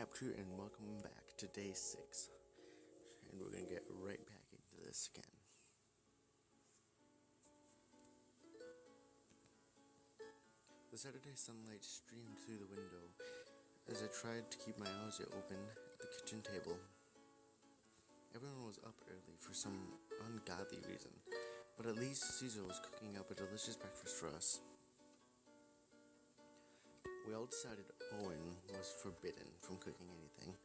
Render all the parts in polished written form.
Apture, and welcome back to day 6. And we're gonna get right back into this again. The Saturday sunlight streamed through the window as I tried to keep my eyes open at the kitchen table. Everyone was up early for some ungodly reason, but at least Cesar was cooking up a delicious breakfast for us. We all decided Owen was forbidden from cooking anything.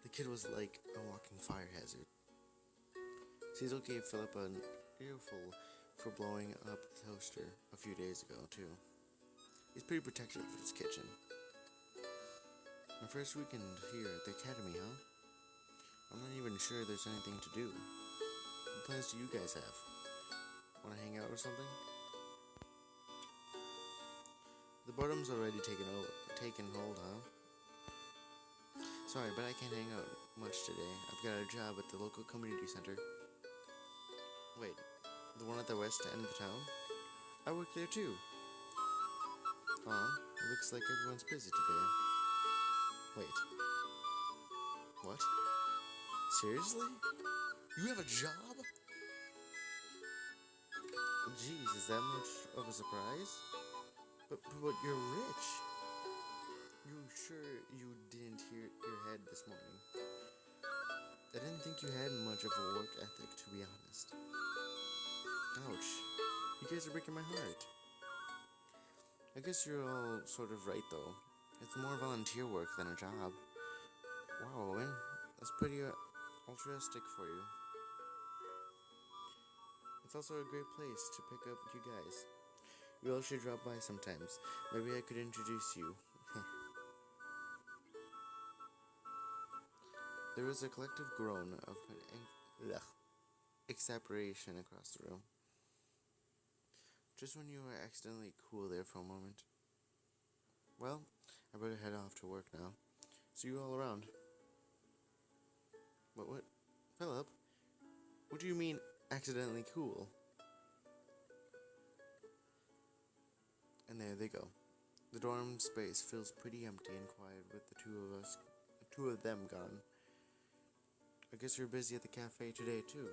The kid was like a walking fire hazard. Cecil gave Philip an earful for blowing up the toaster a few days ago, too. He's pretty protective of his kitchen. My first weekend here at the academy, huh? I'm not even sure there's anything to do. What plans do you guys have? Want to hang out or something? The boredom's already taken hold, huh? Sorry, but I can't hang out much today. I've got a job at the local community center. Wait, the one at the west end of the town? I work there too. It looks like everyone's busy today. Wait. What? Seriously? You have a job? Jeez, is that much of a surprise? But you're rich. You sure you didn't hear your head this morning? I didn't think you had much of a work ethic, to be honest. Ouch. You guys are breaking my heart. I guess you're all sort of right, though. It's more volunteer work than a job. Wow, Owen. That's pretty altruistic for you. It's also a great place to pick up you guys. You all should drop by sometimes. Maybe I could introduce you. There was a collective groan of exasperation across the room. Just when you were accidentally cool there for a moment. Well, I better head off to work now. See you all around. What? Philip? What do you mean, accidentally cool? And there they go. The dorm space feels pretty empty and quiet with the two of them gone. I guess you're busy at the cafe today, too.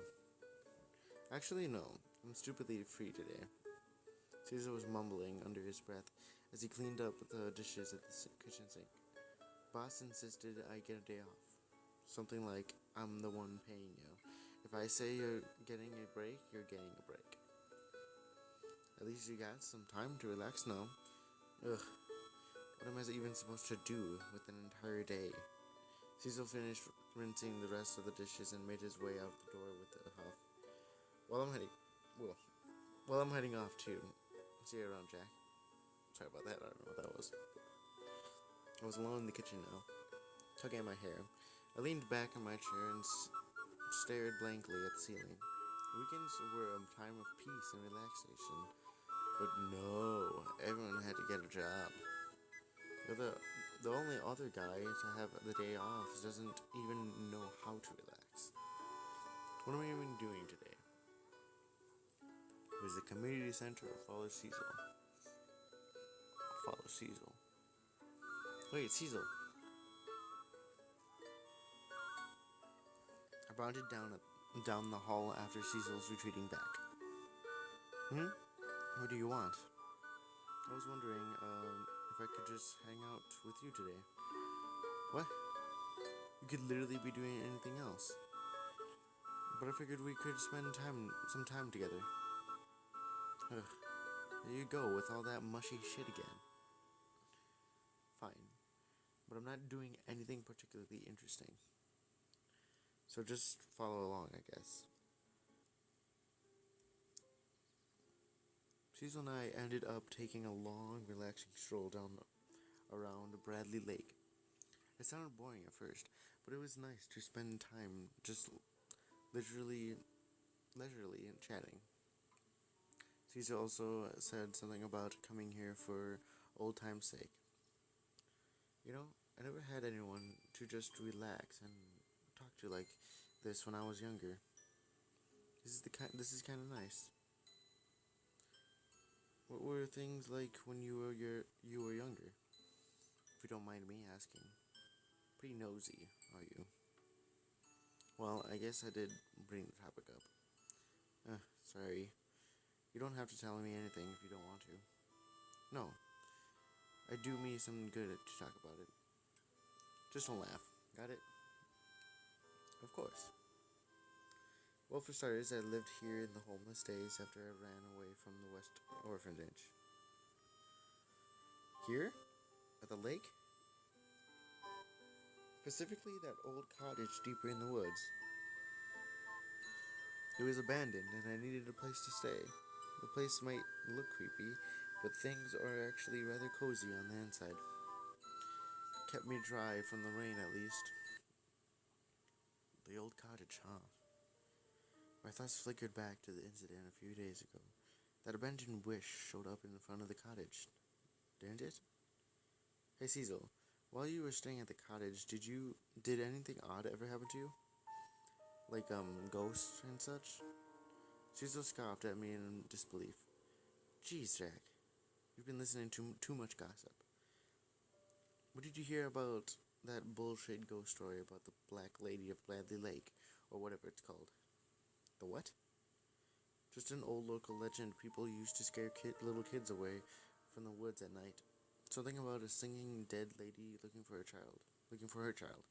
Actually, no. I'm stupidly free today. Cesar was mumbling under his breath as he cleaned up the dishes at the kitchen sink. Boss insisted I get a day off. Something like, I'm the one paying you. If I say you're getting a break, you're getting a break. At least you got some time to relax now. Ugh. What am I even supposed to do with an entire day? Cecil finished rinsing the rest of the dishes and made his way out the door with a huff. While I'm heading off too. See you around, Jack. Sorry about that, I don't know what that was. I was alone in the kitchen now, tugging at my hair. I leaned back in my chair and stared blankly at the ceiling. Weekends were a time of peace and relaxation. But no, everyone had to get a job. You're the only other guy to have the day off doesn't even know how to relax. What am I even doing today? It was the community center of Follow Cecil. Follow Cecil. Wait, Cecil. I bounded down the hall after Cecil's retreating back. What do you want? I was wondering if I could just hang out with you today. What? You could literally be doing anything else. But I figured we could spend some time together. Ugh. There you go with all that mushy shit again. Fine. But I'm not doing anything particularly interesting. So just follow along, I guess. Cecil and I ended up taking a long, relaxing stroll down around Bradley Lake. It sounded boring at first, but it was nice to spend time just leisurely and chatting. Cecil also said something about coming here for old time's sake. You know, I never had anyone to just relax and talk to like this when I was younger. This is kind of nice. What were things like when you were younger? If you don't mind me asking. Pretty nosy, are you? Well, I guess I did bring the topic up. Sorry. You don't have to tell me anything if you don't want to. No, I do me some good to talk about it. Just don't laugh. Got it? Of course. Well, for starters, I lived here in the homeless days after I ran away from the West Orphanage. Here? At the lake? Specifically, that old cottage deeper in the woods. It was abandoned, and I needed a place to stay. The place might look creepy, but things are actually rather cozy on the inside. Kept me dry from the rain, at least. The old cottage, huh? My thoughts flickered back to the incident a few days ago. That abandoned wish showed up in front of the cottage, didn't it? Hey, Cecil, while you were staying at the cottage, did anything odd ever happen to you? Like, ghosts and such? Cecil scoffed at me in disbelief. Geez, Jack, you've been listening to too much gossip. What did you hear about that bullshit ghost story about the Black Lady of Bradley Lake, or whatever it's called? The what? Just an old local legend people used to scare little kids away from the woods at night. Something about a singing dead lady looking for her child,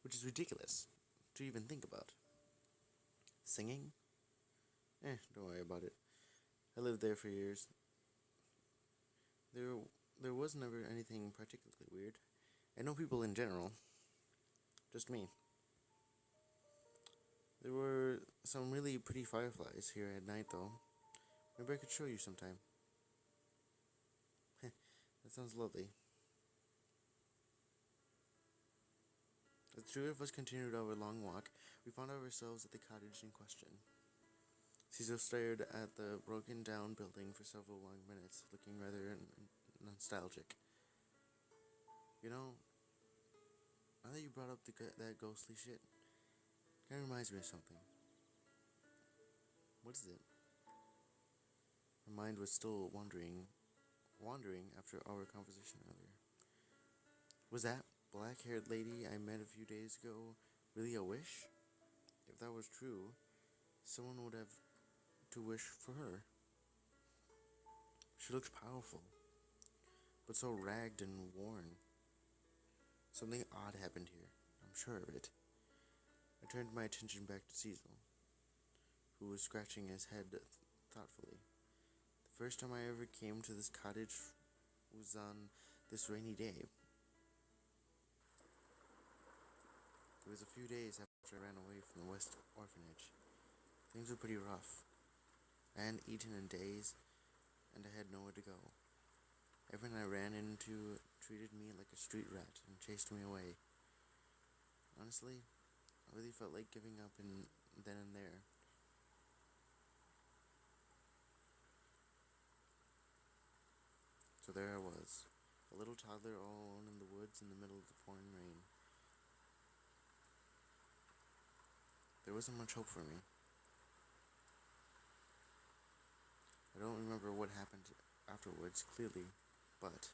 which is ridiculous to even think about. Singing? Don't worry about it. I lived there for years. There, there was never anything particularly weird. I know people in general. Just me. There were some really pretty fireflies here at night, though. Maybe I could show you sometime. That sounds lovely. As the two of us continued our long walk, we found ourselves at the cottage in question. Cecil stared at the broken down building for several long minutes, looking rather nostalgic. You know, now that you brought up that ghostly shit, it kind of reminds me of something. What is it? My mind was still wandering after our conversation earlier. Was that black-haired lady I met a few days ago really a wish? If that was true, someone would have to wish for her. She looks powerful, but so ragged and worn. Something odd happened here. I'm sure of it. I turned my attention back to Cecil, who was scratching his head thoughtfully. The first time I ever came to this cottage was on this rainy day. It was a few days after I ran away from the West Orphanage. Things were pretty rough. I hadn't eaten in days, and I had nowhere to go. Everyone I ran into treated me like a street rat and chased me away. Honestly, I really felt like giving up then and there. So there I was, a little toddler all alone in the woods in the middle of the pouring rain. There wasn't much hope for me. I don't remember what happened afterwards clearly, but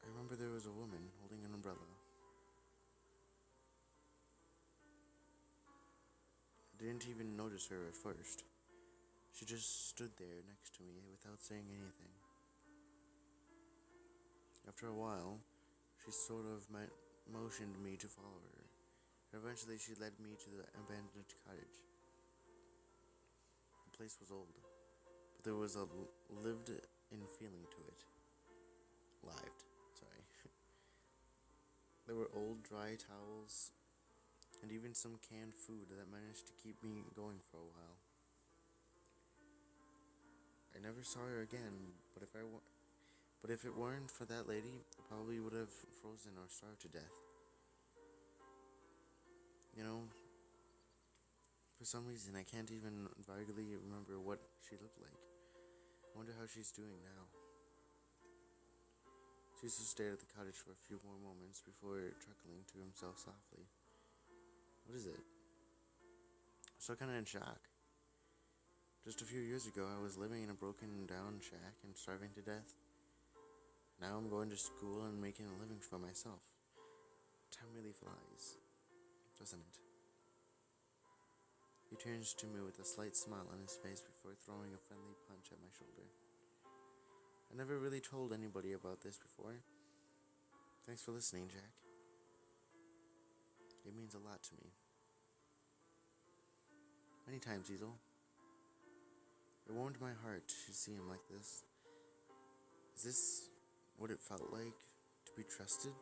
I remember there was a woman holding an umbrella. I didn't even notice her at first. She just stood there next to me without saying anything. After a while, she sort of motioned me to follow her. Eventually, she led me to the abandoned cottage. The place was old, but there was a lived-in feeling to it. Lived, sorry. There were old dry towels, and even some canned food that managed to keep me going for a while. I never saw her again, but if it weren't for that lady, I probably would have frozen or starved to death. You know, for some reason, I can't even vaguely remember what she looked like. I wonder how she's doing now. Cecil stared at the cottage for a few more moments before chuckling to himself softly. What is it? I'm still kinda in shock. Just a few years ago, I was living in a broken down shack and starving to death. Now I'm going to school and making a living for myself. Time really flies, doesn't it? He turns to me with a slight smile on his face before throwing a friendly punch at my shoulder. I never really told anybody about this before. Thanks for listening, Jack. It means a lot to me. Many times, Cecil. It warmed my heart to see him like this. Is this what it felt like to be trusted?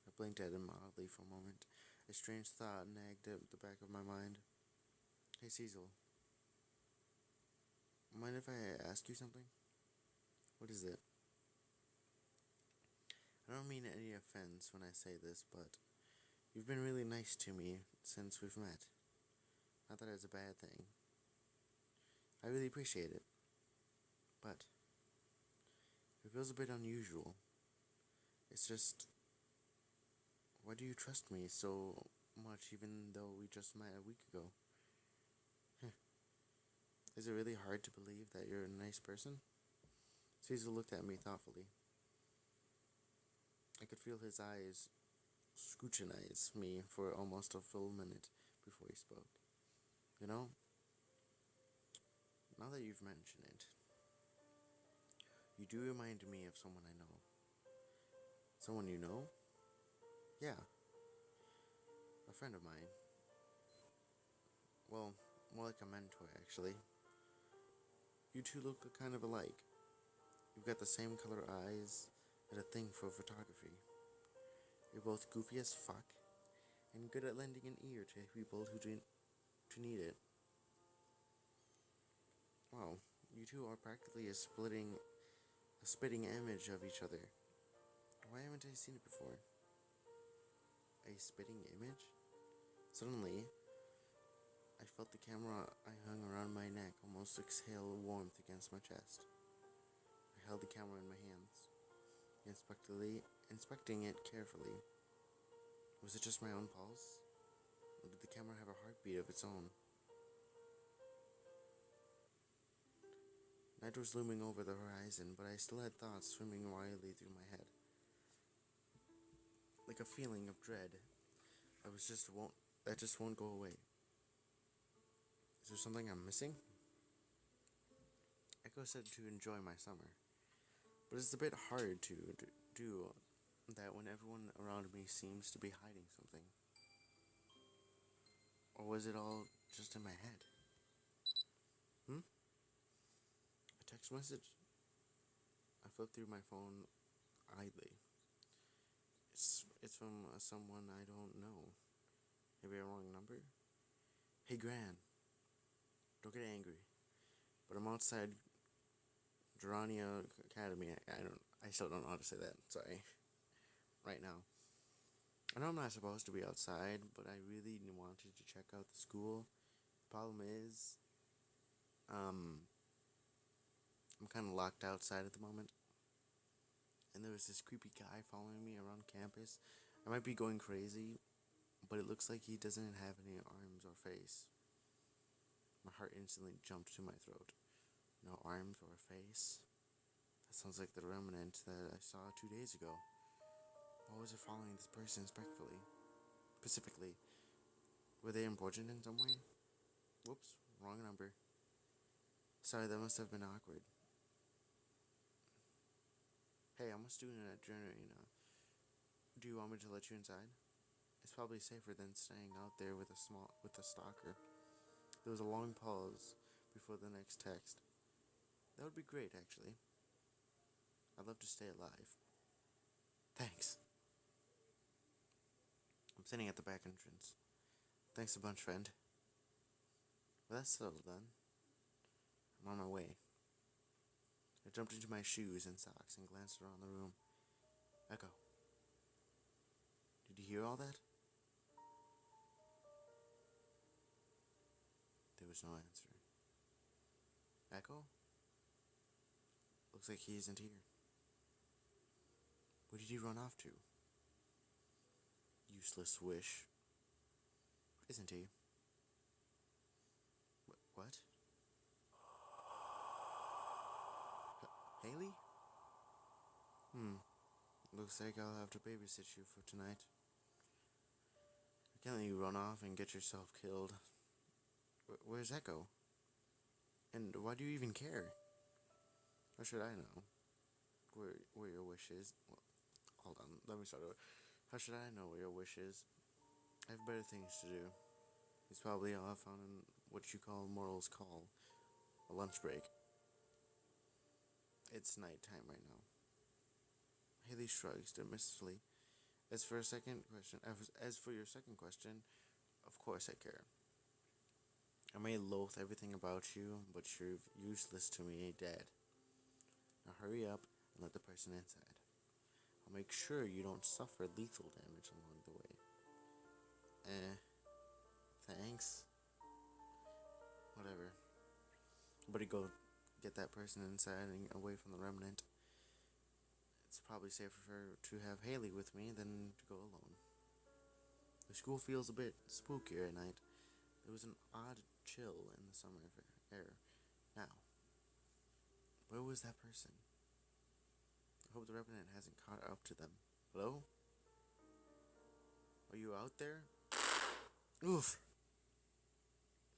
I blinked at him oddly for a moment. A strange thought nagged at the back of my mind. Hey, Cecil. Mind if I ask you something? What is it? I don't mean any offense when I say this, but you've been really nice to me since we've met. Not that it's a bad thing. I really appreciate it. But it feels a bit unusual. It's just, why do you trust me so much even though we just met a week ago? Is it really hard to believe that you're a nice person? Cesar looked at me thoughtfully. I could feel his eyes scrutinize me for almost a full minute before he spoke. You know, now that you've mentioned it, you do remind me of someone I know. Someone you know? Yeah, a friend of mine. Well, more like a mentor, actually. You two look kind of alike. You've got the same color eyes and a thing for photography. You're both goofy as fuck and good at lending an ear to people who need it. Wow, you two are practically a spitting image of each other. Why haven't I seen it before? A spitting image? Suddenly, I felt the camera I hung around my neck almost exhale warmth against my chest. I held the camera in my hands, inspecting it carefully. Was it just my own pulse? Or did the camera have a heartbeat of its own? Night was looming over the horizon, but I still had thoughts swimming wildly through my head. Like a feeling of dread that just won't go away. Is there something I'm missing? Echo said to enjoy my summer, but it's a bit hard to do that when everyone around me seems to be hiding something. Or was it all just in my head? Hmm? A text message? I flipped through my phone idly. It's from someone I don't know. Maybe a wrong number? Hey Gran, don't get angry, but I'm outside Gerania Academy. I still don't know how to say that. Sorry. Right now. I know I'm not supposed to be outside, but I really wanted to check out the school. Problem is, I'm kind of locked outside at the moment. And there was this creepy guy following me around campus. I might be going crazy, but it looks like he doesn't have any arms or face. My heart instantly jumped to my throat. No arms or face? That sounds like the remnant that I saw 2 days ago. Why was it following this person specifically? Were they important in some way? Whoops, wrong number. Sorry, that must have been awkward. Hey, I'm a student at Journeyna. Do you want me to let you inside? It's probably safer than staying out there with a stalker. There was a long pause before the next text. That would be great, actually. I'd love to stay alive. Thanks. I'm sitting at the back entrance. Thanks a bunch, friend. Well, that's settled then. I'm on my way. I jumped into my shoes and socks and glanced around the room. Echo, did you hear all that? There was no answer. Echo? Looks like he isn't here. Where did he run off to? Useless wish. Isn't he? What? Haley? Looks like I'll have to babysit you for tonight. I can't let you run off and get yourself killed. Where's Echo? And why do you even care? How should I know where your wish is? Well, hold on, let me start over. How should I know where your wish is? I have better things to do. He's probably off on what you call mortal's call, a lunch break. It's nighttime right now. Haley shrugs dismissively. As for your second question, of course I care. I may loathe everything about you, but you're useless to me, dead. Now hurry up and let the person inside. I'll make sure you don't suffer lethal damage along the way. Thanks. Whatever. But go get that person inside and away from the remnant. It's probably safer to have Haley with me than to go alone. The school feels a bit spookier at night. There was an odd chill in the summer air. Now, where was that person? I hope the remnant hasn't caught up to them. Hello? Are you out there? Oof!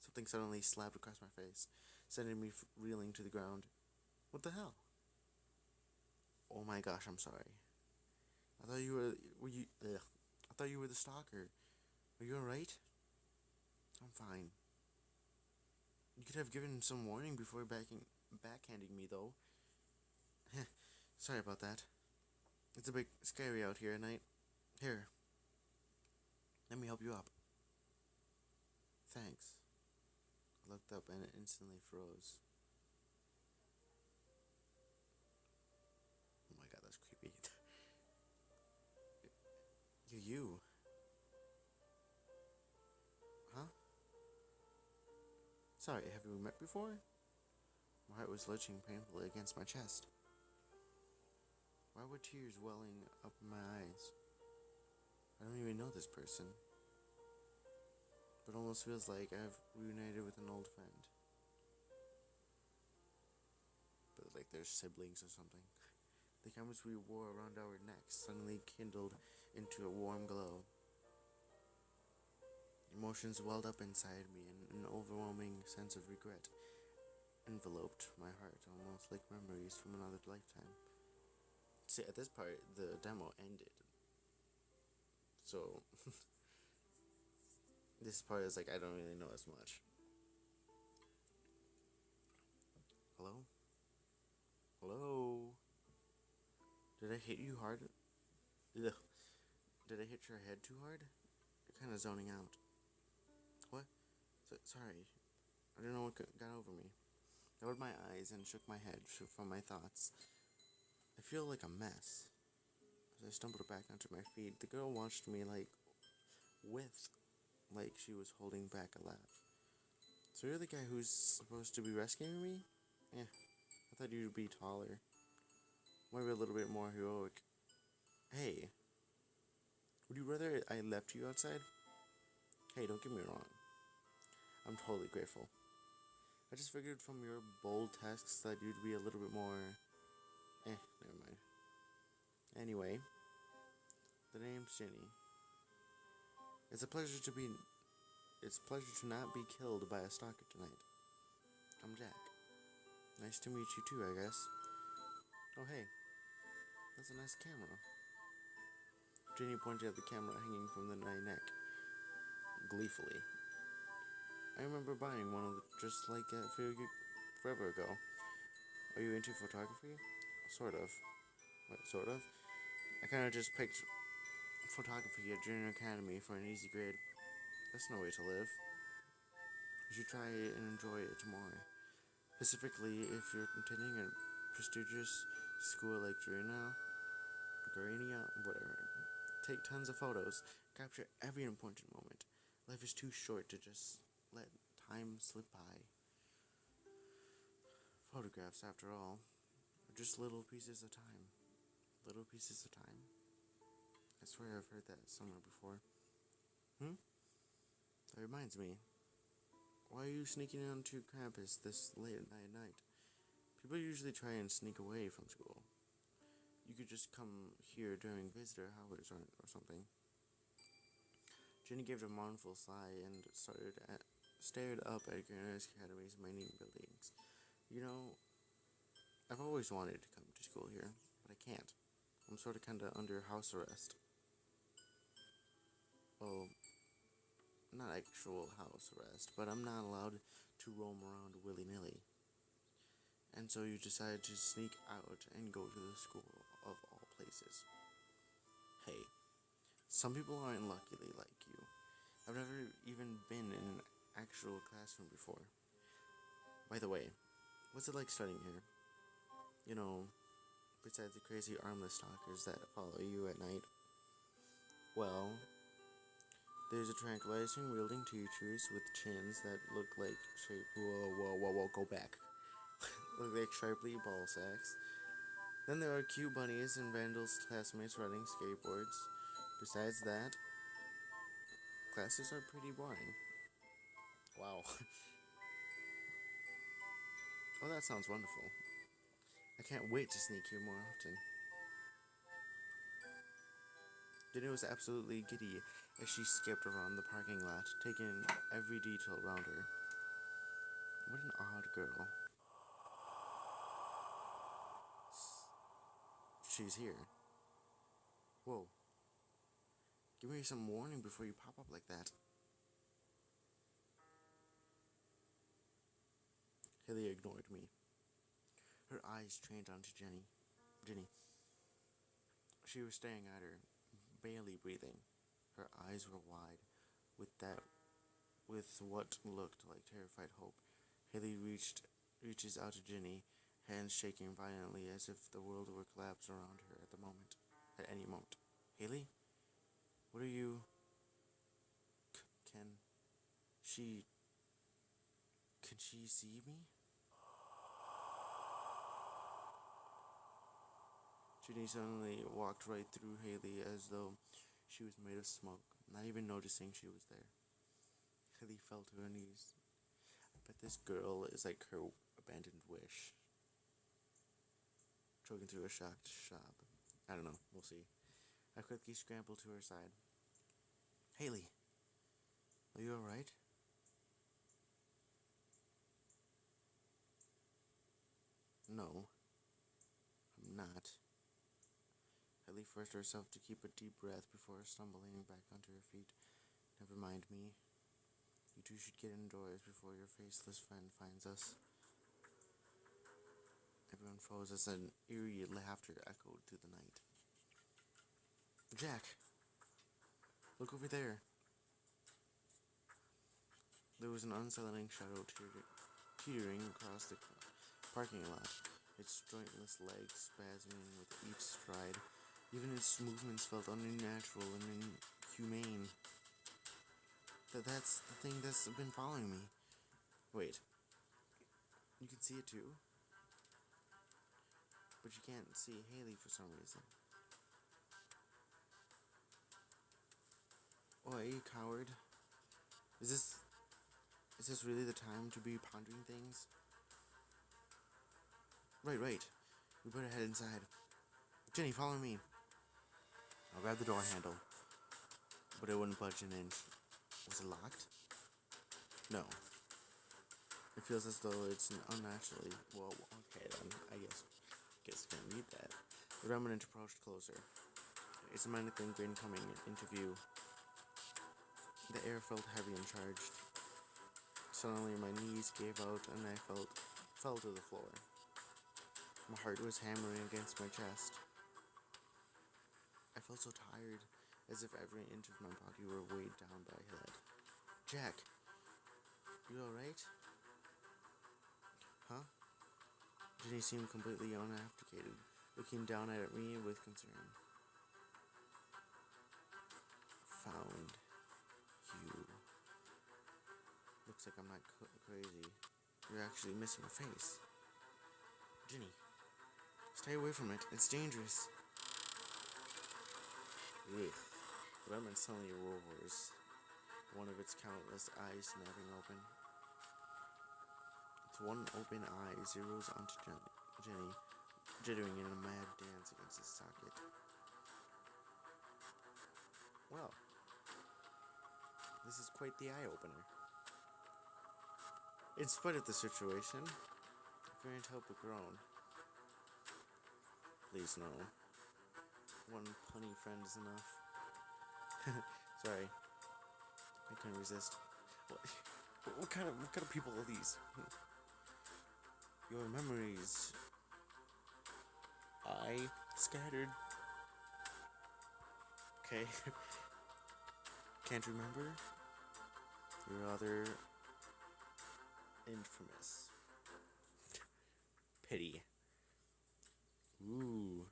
Something suddenly slapped across my face, sending me reeling to the ground. What the hell? Oh my gosh, I'm sorry. I thought you I thought you were the stalker. Are you alright? I'm fine. You could have given some warning before backhanding me, though. Sorry about that. It's a bit scary out here at night. Here. Let me help you up. Thanks. I looked up and it instantly froze. Oh my god, that's creepy. You. Huh? Sorry, have we met before? My heart was lurching painfully against my chest. Why were tears welling up in my eyes? I don't even know this person. But it almost feels like I've reunited with an old friend. But like they're siblings or something. The garments we wore around our necks suddenly kindled into a warm glow. Emotions welled up inside me, and an overwhelming sense of regret enveloped my heart, almost like memories from another lifetime. See, at this part, the demo ended. So, this part is like, I don't really know as much. Hello? Hello? Did I hit you hard? Ugh. Did I hit your head too hard? You're kind of zoning out. What? Sorry. I don't know what got over me. I rolled my eyes and shook my head from my thoughts. I feel like a mess. As I stumbled back onto my feet, the girl watched me like she was holding back a laugh. So you're the guy who's supposed to be rescuing me? Yeah, I thought you'd be taller. Maybe a little bit more heroic. Hey, would you rather I left you outside? Hey, don't get me wrong. I'm totally grateful. I just figured from your bold texts that you'd be a little bit more... never mind. Anyway, the name's Ginny. It's a pleasure to not be killed by a stalker tonight. I'm Jack. Nice to meet you too, I guess. Oh hey, that's a nice camera. Ginny pointed at the camera hanging from my neck, gleefully. I remember buying one just like that forever ago. Are you into photography? Sort of. What, sort of? I kinda just picked photography at Junior Academy for an easy grade. That's no way to live. You should try it and enjoy it tomorrow. Specifically, if you're attending a prestigious school like Garania, whatever. Take tons of photos. Capture every important moment. Life is too short to just let time slip by. Photographs, after all, are just little pieces of time. Little pieces of time. I swear I've heard that somewhere before. That reminds me. Why are you sneaking onto campus this late at night? People usually try and sneak away from school. You could just come here during visitor hours or something. Jenny gave a mournful sigh and stared up at Greenwich Academy's many buildings. You know, I've always wanted to come to school here, but I can't. I'm sort of kinda under house arrest. Well, not actual house arrest, but I'm not allowed to roam around willy-nilly. And so you decided to sneak out and go to the school of all places. Hey, some people aren't luckily like you. I've never even been in an actual classroom before. By the way, what's it like studying here? You know, besides the crazy armless stalkers that follow you at night. Well, there's a tranquilizing wielding teachers with chins that look like whoa, go back. Look like sharply ball sacks. Then there are cute bunnies and vandals classmates riding skateboards. Besides that, classes are pretty boring. Wow. Oh, that sounds wonderful. I can't wait to sneak here more often. Jenny was absolutely giddy as she skipped around the parking lot, taking in every detail around her. What an odd girl. She's here. Whoa. Give me some warning before you pop up like that. Haley ignored me. Her eyes trained onto Jenny. She was staring at her, barely breathing. Her eyes were wide, with what looked like terrified hope. Haley reaches out to Jenny, hands shaking violently as if the world were collapse around her at any moment. Haley? What are you... Can she see me? Jenny suddenly walked right through Haley as though she was made of smoke, not even noticing she was there. Haley fell to her knees. But this girl is like her abandoned wish. Choking through a shocked sob. I don't know, we'll see. I quickly scrambled to her side. Haley, are you alright? No, I'm not. Haley forced herself to keep a deep breath before stumbling back onto her feet. Never mind me. You two should get indoors before your faceless friend finds us. Everyone froze as an eerie laughter echoed through the night. Jack! Look over there! There was an unsettling shadow teetering across the parking lot, its jointless legs spasming with each stride. Even its movements felt unnatural and inhumane. That's the thing that's been following me. Wait. You can see it too? But you can't see Haley for some reason. Oh, you coward. Is this really the time to be pondering things? Right. We better head inside. Jenny, follow me. I grabbed the door handle, but it wouldn't budge an inch. Was it locked? No. It feels as though it's unnaturally... Well, okay then. I guess can't read that. The remnant approached closer. Its menacing grin coming into view. The air felt heavy and charged. Suddenly my knees gave out and I fell to the floor. My heart was hammering against my chest. I felt so tired, as if every inch of my body were weighed down by a lead. Jack, you alright? Huh? Jenny seemed completely unaffected, looking down at me with concern. Found you. Looks like I'm not crazy. You're actually missing a face. Jenny, stay away from it. It's dangerous. Ugh. The remnant suddenly roars, one of its countless eyes snapping open. one open eye zeroes onto Jenny, jittering in a mad dance against his socket. Well, this is quite the eye-opener. In spite of the situation, I couldn't help but groan. Please no. One punny friend is enough. Sorry. I couldn't resist. What kind of people are these? Your memories. I scattered. Okay. Can't remember? You're rather infamous. Pity. Ooh.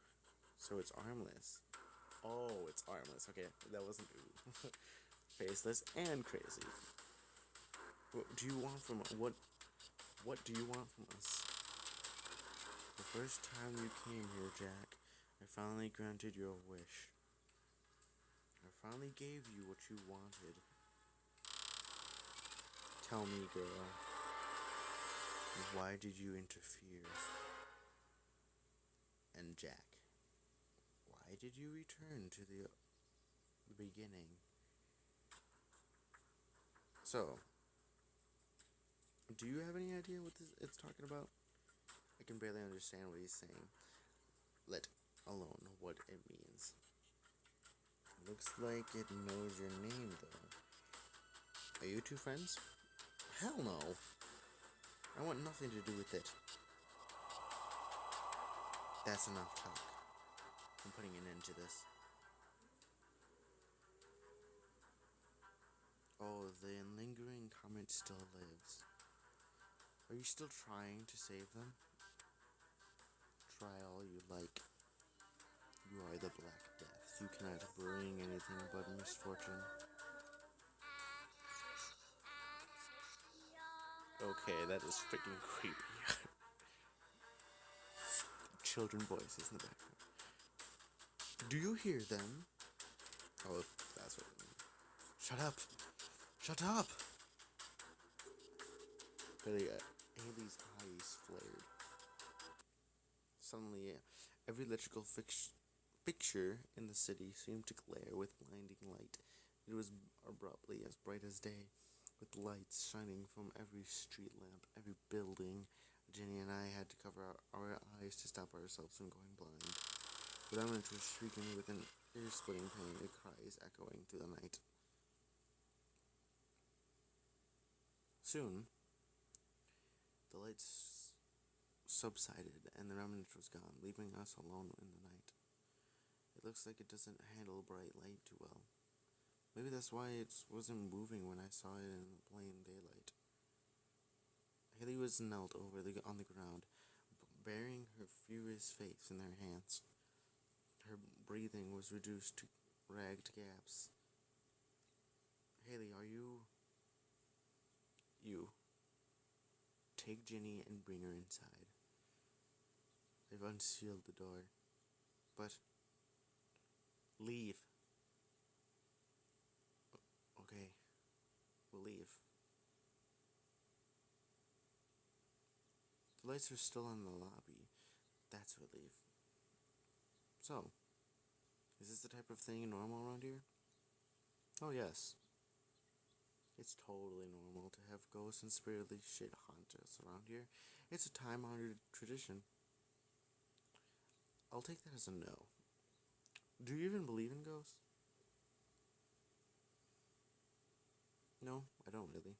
So it's armless. Oh, it's armless. Okay, that wasn't ooh. Faceless and crazy. What do you want from what do you want from us? The first time you came here, Jack, I finally granted your wish. I finally gave you what you wanted. Tell me, girl, why did you interfere? And Jack, why did you return to the beginning? So, do you have any idea what it's talking about? I can barely understand what he's saying, let alone what it means. Looks like it knows your name, though. Are you two friends? Hell no. I want nothing to do with it. That's enough talk. I'm putting an end to this. Oh, the lingering comment still lives. Are you still trying to save them? Try all you like. You are the Black Death. You cannot bring anything but misfortune. Okay, that is freaking creepy. Children voices in the background. Do you hear them? Oh, that's what it means. Shut up! Shut up! Haley's eyes flared. Suddenly, every electrical fixture in the city seemed to glare with blinding light. It was abruptly as bright as day, with lights shining from every street lamp, every building. Jenny and I had to cover our eyes to stop ourselves from going blind. The remnant was shrieking with an ear-splitting pain, their cries echoing through the night. Soon, the lights subsided, and the remnant was gone, leaving us alone in the night. It looks like it doesn't handle bright light too well. Maybe that's why it wasn't moving when I saw it in plain daylight. Haley was knelt on the ground, burying her furious face in her hands. Her breathing was reduced to ragged gasps. Haley, are you... You. Take Ginny and bring her inside. They've unsealed the door. But... Leave. Okay. We'll leave. The lights are still on the lobby. That's a relief. So, is this the type of thing normal around here? Oh, yes. It's totally normal to have ghosts and spirited shit haunt us around here. It's a time-honored tradition. I'll take that as a no. Do you even believe in ghosts? No, I don't really.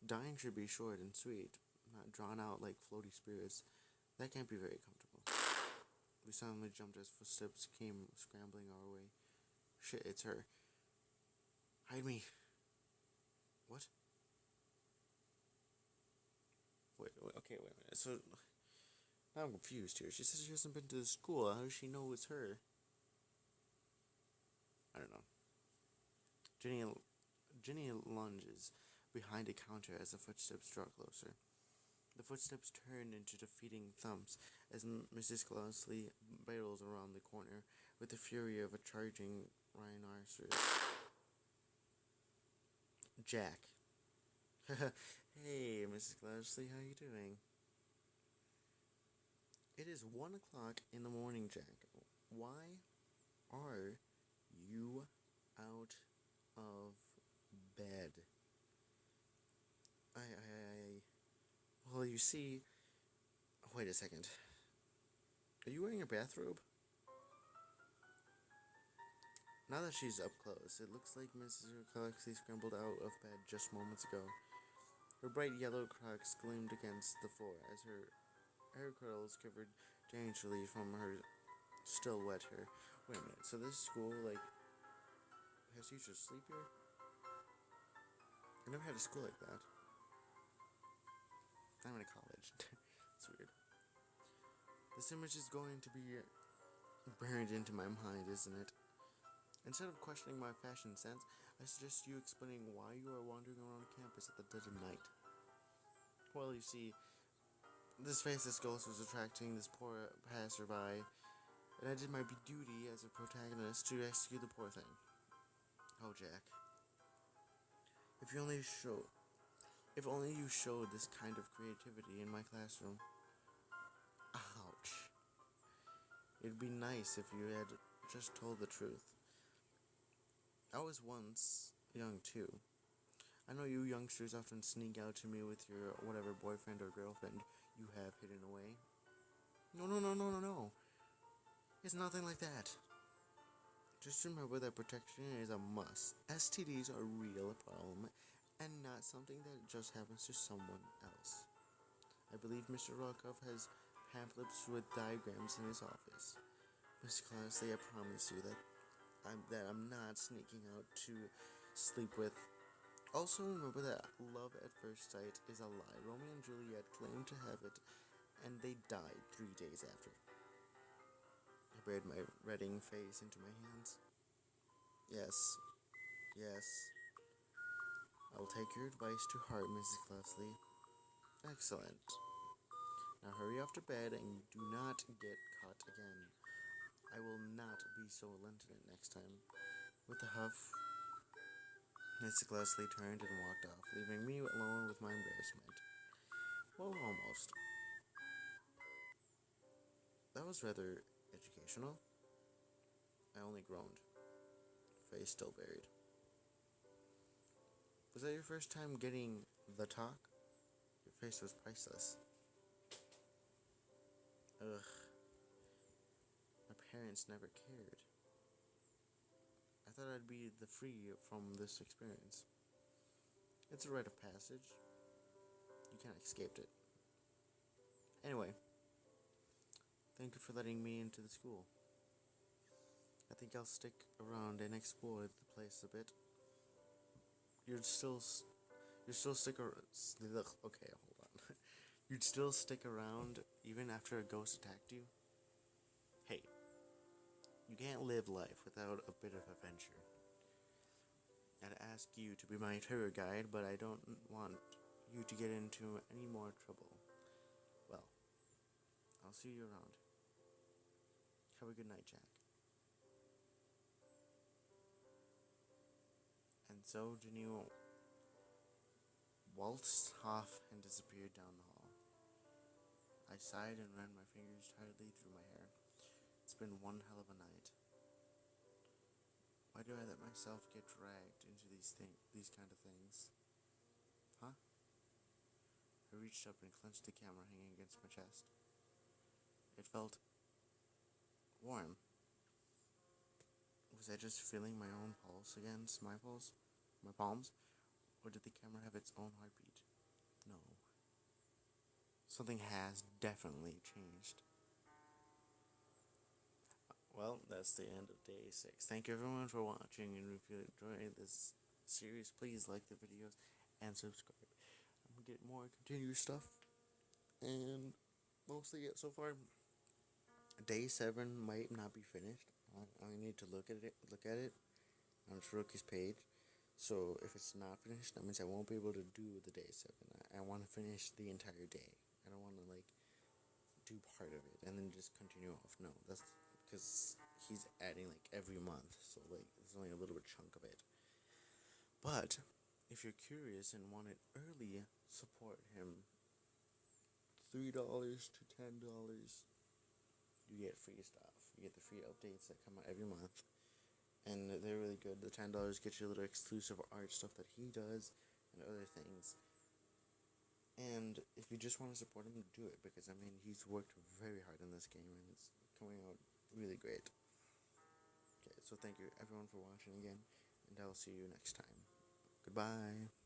Dying should be short and sweet, not drawn out like floaty spirits. That can't be very comfortable. We suddenly jumped as footsteps came scrambling our way. Shit, it's her. Hide me. What? Wait, okay, wait a minute. So, now I'm confused here. She says she hasn't been to the school. How does she know it's her? I don't know. Jenny lunges behind a counter as the footsteps draw closer. The footsteps turn into defeating thumps as Mrs. Closely barrels around the corner with the fury of a charging rhinoceros. Jack. Hey, Mrs. Glashley, how you doing? It is 1 o'clock in the morning, Jack. Why are you out of bed? Well, you see... Wait a second. Are you wearing a bathrobe? Now that she's up close, it looks like Mrs. Glashley scrambled out of bed just moments ago. Her bright yellow Crocs gleamed against the floor as her hair curls quivered daintily from her still wet hair. Wait a minute, so this school, has teachers sleep here? I never had a school like that. I'm in a college. It's weird. This image is going to be burned into my mind, isn't it? Instead of questioning my fashion sense, I suggest you explaining why you are wandering around campus at the dead of night. Well, you see, this faceless ghost was attracting this poor passerby, and I did my duty as a protagonist to rescue the poor thing. Oh, Jack. If you only show... If only you showed this kind of creativity in my classroom. Ouch. It'd be nice if you had just told the truth. I was once young too. I know you youngsters often sneak out to me with your whatever boyfriend or girlfriend you have hidden away. No. It's nothing like that. Just remember that protection is a must. STDs are a real problem and not something that just happens to someone else. I believe Mr. Rockoff has pamphlets with diagrams in his office. Mr. Clancy, I promise you that I'm not sneaking out to sleep with. Also remember that love at first sight is a lie. Romeo and Juliet claimed to have it, and they died 3 days after. I buried my reddening face into my hands. Yes. I'll take your advice to heart, Mrs. Classley. Excellent. Now hurry off to bed and do not get caught again. I will not be so lenten next time. With a huff, Mrs. Classley turned and walked off, leaving me alone with my embarrassment. Well, almost. That was rather educational. I only groaned, face still buried. Was that your first time getting the talk? Your face was priceless. Ugh. My parents never cared. I thought I'd be the free from this experience. It's a rite of passage. You can't escape it. Anyway, thank you for letting me into the school. I think I'll stick around and explore the place a bit. You'd still stick around. Okay, hold on. You'd still stick around even after a ghost attacked you? Hey, you can't live life without a bit of adventure. I'd ask you to be my tour guide, but I don't want you to get into any more trouble. Well, I'll see you around. Have a good night, Jack. And so Janelle waltzed off and disappeared down the hall. I sighed and ran my fingers tightly through my hair. It's been one hell of a night. Why do I let myself get dragged into these kind of things? Huh? I reached up and clenched the camera hanging against my chest. It felt warm. Was I just feeling my own pulse against my pulse? My palms? Or did the camera have its own heartbeat? No. Something has definitely changed. Well, that's the end of day 6. Thank you everyone for watching, and if you enjoyed this series, please like the videos and subscribe. I'm gonna get more continuous stuff, and mostly so far, day 7 might not be finished. I need to look at it on Shirokai's page. So if it's not finished, that means I won't be able to do the day 7. I want to finish the entire day. I don't want to do part of it and then just continue off. No, that's because he's adding every month, so there's only a little bit chunk of it. But If you're curious and want it early, support him. $3 to $10. You get free stuff. You get the free updates that come out every month. And they're really good. The $10 gets you a little exclusive art stuff that he does and other things. And if you just want to support him, do it, because I mean, he's worked very hard in this game and it's coming out really great. Okay, so thank you everyone for watching again, and I'll see you next time. Goodbye.